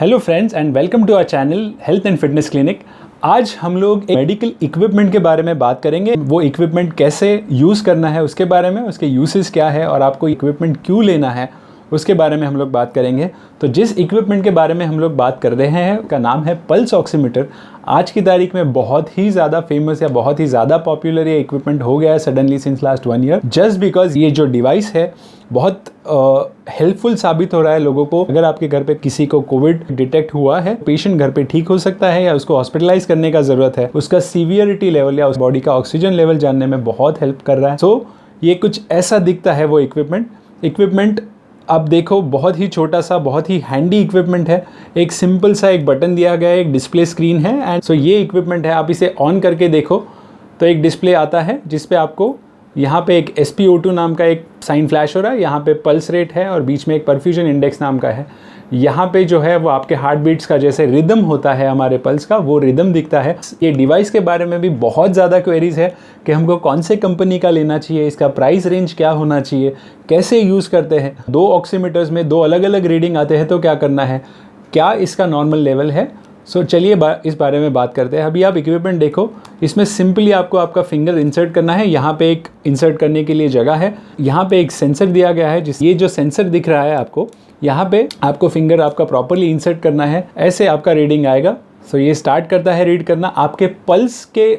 Hello friends and welcome to our channel health and fitness clinic. आज हम लोग medical equipment के बारे में बात करेंगे। वो इक्विपमेंट कैसे यूज़ करना है उसके बारे में, उसके यूसेस क्या है और आपको इक्विपमेंट क्यों लेना है उसके बारे में हम लोग बात करेंगे। तो जिस इक्विपमेंट के बारे में हम लोग बात कर रहे हैं उसका नाम है पल्स ऑक्सीमीटर। आज की तारीख में बहुत ही ज़्यादा फेमस या बहुत ही ज़्यादा पॉपुलर ये इक्विपमेंट हो गया है suddenly since last 1 year, just because ये जो डिवाइस है बहुत हेल्पफुल साबित हो रहा है लोगों को। अगर आपके घर पे किसी को कोविड डिटेक्ट हुआ है, पेशेंट घर पे ठीक हो सकता है या उसको हॉस्पिटलाइज करने का ज़रूरत है, उसका सीवियरिटी लेवल या उस बॉडी का ऑक्सीजन लेवल जानने में बहुत हेल्प कर रहा है। सो ये कुछ ऐसा दिखता है वो इक्विपमेंट आप देखो, बहुत ही छोटा सा, बहुत ही हैंडी इक्विपमेंट है। एक सिंपल सा एक बटन दिया गया है, एक डिस्प्ले स्क्रीन है एंड सो ये इक्विपमेंट है। आप इसे ऑन करके देखो तो एक डिस्प्ले आता है जिसपे आपको यहाँ पे एक SpO2 नाम का एक साइन फ्लैश हो रहा है, यहाँ पे पल्स रेट है और बीच में एक परफ्यूजन इंडेक्स नाम का है। यहाँ पे जो है वो आपके हार्ट बीट्स का जैसे रिदम होता है हमारे पल्स का, वो रिदम दिखता है। ये डिवाइस के बारे में भी बहुत ज़्यादा क्वेरीज है कि हमको कौन से कंपनी का लेना चाहिए, इसका प्राइस रेंज क्या होना चाहिए, कैसे यूज़ करते हैं, 2 ऑक्सीमीटर्स में 2 अलग अलग रीडिंग आते हैं तो क्या करना है, क्या इसका नॉर्मल लेवल है। सो चलिए इस बारे में बात करते हैं। अभी आप इक्विपमेंट देखो, इसमें सिंपली आपको आपका फिंगर इंसर्ट करना है। यहाँ पे एक इंसर्ट करने के लिए जगह है, यहाँ पे एक सेंसर दिया गया है। ये जो सेंसर दिख रहा है आपको, यहाँ पे आपको फिंगर आपका प्रॉपरली इंसर्ट करना है, ऐसे आपका रीडिंग आएगा। सो ये स्टार्ट करता है रीड करना। आपके पल्स के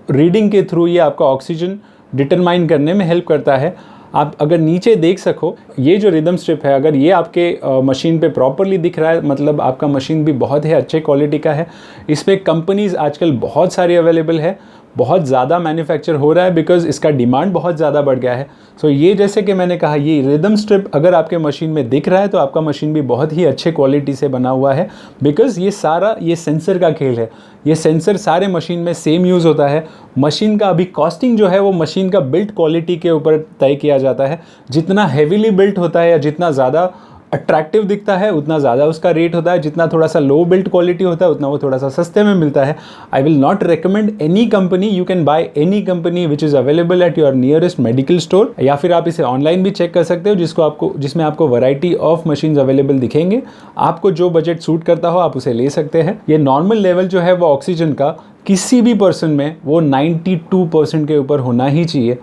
रीडिंग के थ्रू ये आपका ऑक्सीजन डिटरमाइन करने में हेल्प करता है। आप अगर नीचे देख सको, ये जो रिदम स्ट्रिप है, अगर ये आपके मशीन पे प्रॉपरली दिख रहा है, मतलब आपका मशीन भी बहुत ही अच्छे क्वालिटी का है। इस पर कंपनीज़ आजकल बहुत सारी अवेलेबल है, बहुत ज़्यादा मैन्युफैक्चर हो रहा है बिकॉज इसका डिमांड बहुत ज़्यादा बढ़ गया है। सो ये जैसे कि मैंने कहा, ये रिदम स्ट्रिप अगर आपके मशीन में दिख रहा है तो आपका मशीन भी बहुत ही अच्छे क्वालिटी से बना हुआ है बिकॉज ये सारा ये सेंसर का खेल है। ये सेंसर सारे मशीन में सेम यूज़ होता है। मशीन का अभी कॉस्टिंग जो है वो मशीन का बिल्ट क्वालिटी के ऊपर तय किया जाता है। जितना हेवीली बिल्ट होता है या जितना ज़्यादा अट्रैक्टिव दिखता है उतना ज़्यादा उसका रेट होता है। जितना थोड़ा सा लो बिल्ट क्वालिटी होता है उतना वो थोड़ा सा सस्ते में मिलता है। I will not recommend any company, you can by any company which is available at your nearest medical store, या फिर आप इसे ऑनलाइन भी चेक कर सकते हो जिसमें आपको वैरायटी ऑफ मशीन्स अवेलेबल दिखेंगे। आपको जो बजट सूट करता हो आप उसे ले सकते हैं। ये नॉर्मल लेवल जो है वो ऑक्सीजन का किसी भी पर्सन में वो 92% के ऊपर होना ही चाहिए।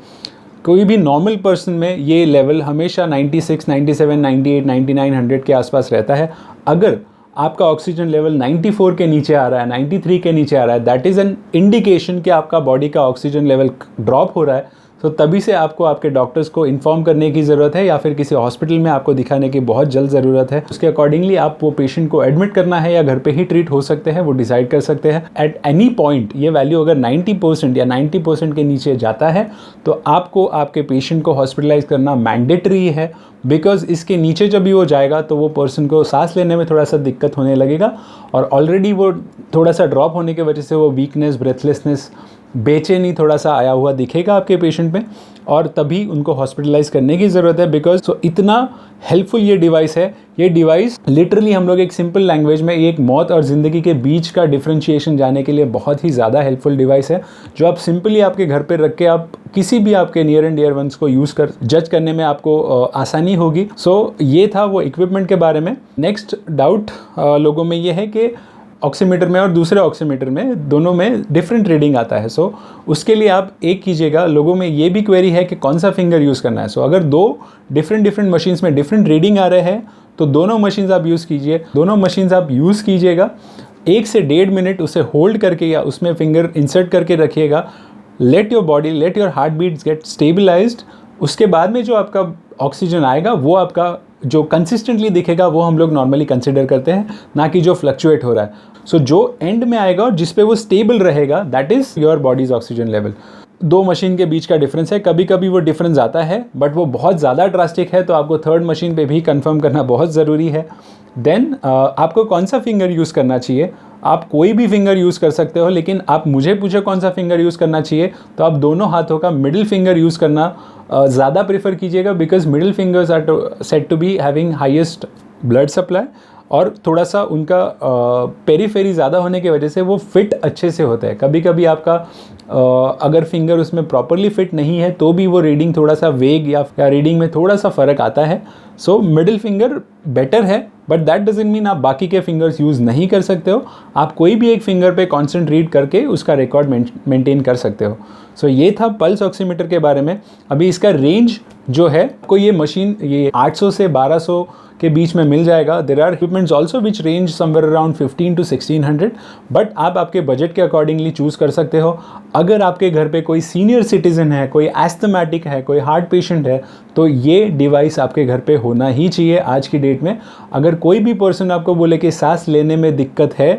कोई भी नॉर्मल पर्सन में ये लेवल हमेशा 96, 97, 98, 99, 100 के आसपास रहता है। अगर आपका ऑक्सीजन लेवल 94 के नीचे आ रहा है, 93 के नीचे आ रहा है, दैट इज़ एन इंडिकेशन कि आपका बॉडी का ऑक्सीजन लेवल ड्रॉप हो रहा है। तो तभी से आपको आपके डॉक्टर्स को इन्फॉर्म करने की ज़रूरत है या फिर किसी हॉस्पिटल में आपको दिखाने की बहुत जल्द ज़रूरत है। उसके अकॉर्डिंगली आप वो पेशेंट को एडमिट करना है या घर पे ही ट्रीट हो सकते हैं, वो डिसाइड कर सकते हैं। एट एनी पॉइंट ये वैल्यू अगर 90% या 90% के नीचे जाता है तो आपको आपके पेशेंट को हॉस्पिटलाइज करना मैंडेटरी है बिकॉज इसके नीचे जब भी वो जाएगा तो वो पर्सन को सांस लेने में थोड़ा सा दिक्कत होने लगेगा और ऑलरेडी वो थोड़ा सा ड्रॉप होने की वजह से वो वीकनेस, ब्रेथलेसनेस, बेचैनी थोड़ा सा आया हुआ दिखेगा आपके पेशेंट में और तभी उनको हॉस्पिटलाइज करने की ज़रूरत है बिकॉज सो इतना हेल्पफुल ये डिवाइस है। ये डिवाइस लिटरली हम लोग एक सिंपल लैंग्वेज में एक मौत और ज़िंदगी के बीच का डिफ्रेंशिएशन जाने के लिए बहुत ही ज़्यादा हेल्पफुल डिवाइस है, जो आप सिंपली आपके घर पे रख के आप किसी भी आपके नियर एंड डियर वंस को यूज़ कर जज करने में आपको आसानी होगी। सो ये था वो इक्विपमेंट के बारे में। नेक्स्ट डाउट लोगों में ये है कि ऑक्सीमीटर में और दूसरे ऑक्सीमीटर में दोनों में डिफरेंट रीडिंग आता है। सो उसके लिए आप एक कीजिएगा। लोगों में ये भी क्वेरी है कि कौन सा फिंगर यूज़ करना है। सो अगर 2 डिफरेंट मशीन्स में डिफरेंट रीडिंग आ रहे हैं तो दोनों मशीन्स आप यूज़ कीजिए। दोनों मशीन्स आप यूज़ कीजिएगा, 1 से 1.5 मिनट उसे होल्ड करके या उसमें फिंगर इंसर्ट करके रखिएगा। Let your body, let your heart beats get stabilised. उसके बाद में जो आपका ऑक्सीजन आएगा वो आपका जो कंसिस्टेंटली दिखेगा वो हम लोग नॉर्मली कंसिडर करते हैं, ना कि जो फ्लक्चुएट हो रहा है। सो जो एंड में आएगा और जिस पे वो स्टेबल रहेगा that is your bodies oxygen level. 2 machine के बीच का डिफरेंस है, कभी कभी वो डिफरेंस आता है बट वो बहुत ज़्यादा ड्रास्टिक है तो आपको 3rd मशीन पे भी कंफर्म करना बहुत ज़रूरी है। देन आपको कौन सा फिंगर यूज़ करना चाहिए, आप कोई भी फिंगर यूज़ कर सकते हो, लेकिन आप मुझे पूछे कौन सा फिंगर यूज़ करना चाहिए तो आप दोनों हाथों का मिडिल फिंगर यूज़ करना ज़्यादा प्रेफर कीजिएगा because middle fingers are said to be having highest blood supply और थोड़ा सा उनका पेरीफेरी ज़्यादा होने की वजह से वो फिट अच्छे से होता है। कभी कभी आपका अगर फिंगर उसमें प्रॉपरली फिट नहीं है तो भी वो रीडिंग थोड़ा सा वेग या रीडिंग में थोड़ा सा फ़र्क आता है। सो मिडिल फिंगर बेटर है, बट दैट डजंट मीन आप बाकी के फिंगर्स यूज़ नहीं कर सकते हो। आप कोई भी एक फिंगर पे कांस्टेंट रीड करके उसका रिकॉर्ड मेंटेन कर सकते हो। सो ये था पल्स ऑक्सीमीटर के बारे में। अभी इसका रेंज जो है, को ये मशीन ये 800 से 1200 के बीच में मिल जाएगा। There are equipments also which range somewhere around 15 to 1600, but आप आपके बजट के अकॉर्डिंगली चूज़ कर सकते हो। अगर आपके घर पे कोई सीनियर सिटीज़न है, कोई एस्थमेटिक है, कोई हार्ट पेशेंट है, तो ये डिवाइस आपके घर पे होना ही चाहिए आज की डेट में। अगर कोई भी पर्सन आपको बोले कि सांस लेने में दिक्कत है,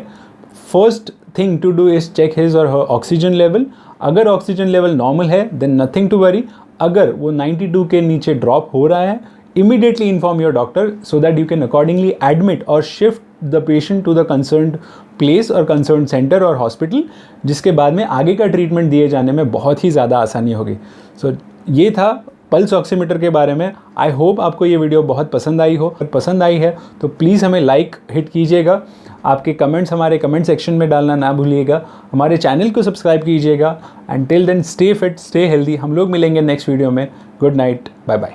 first thing to do is check his or her oxygen level. अगर ऑक्सीजन लेवल नॉर्मल है देन नथिंग टू वरी। अगर वो 92 के नीचे ड्रॉप हो रहा है, immediately inform your doctor so that you can accordingly admit or shift the patient to the concerned place or concerned center or hospital, जिसके बाद में आगे का ट्रीटमेंट दिए जाने में बहुत ही ज़्यादा आसानी होगी। सो ये था पल्स ऑक्सीमीटर के बारे में। आई होप आपको ये वीडियो बहुत पसंद आई हो। अगर पसंद आई है तो प्लीज़ हमें लाइक हिट कीजिएगा। आपके कमेंट्स हमारे कमेंट सेक्शन में डालना ना भूलिएगा। हमारे चैनल को सब्सक्राइब कीजिएगा। And till then stay fit, stay healthy. हम लोग मिलेंगे नेक्स्ट वीडियो में। Good night, bye bye.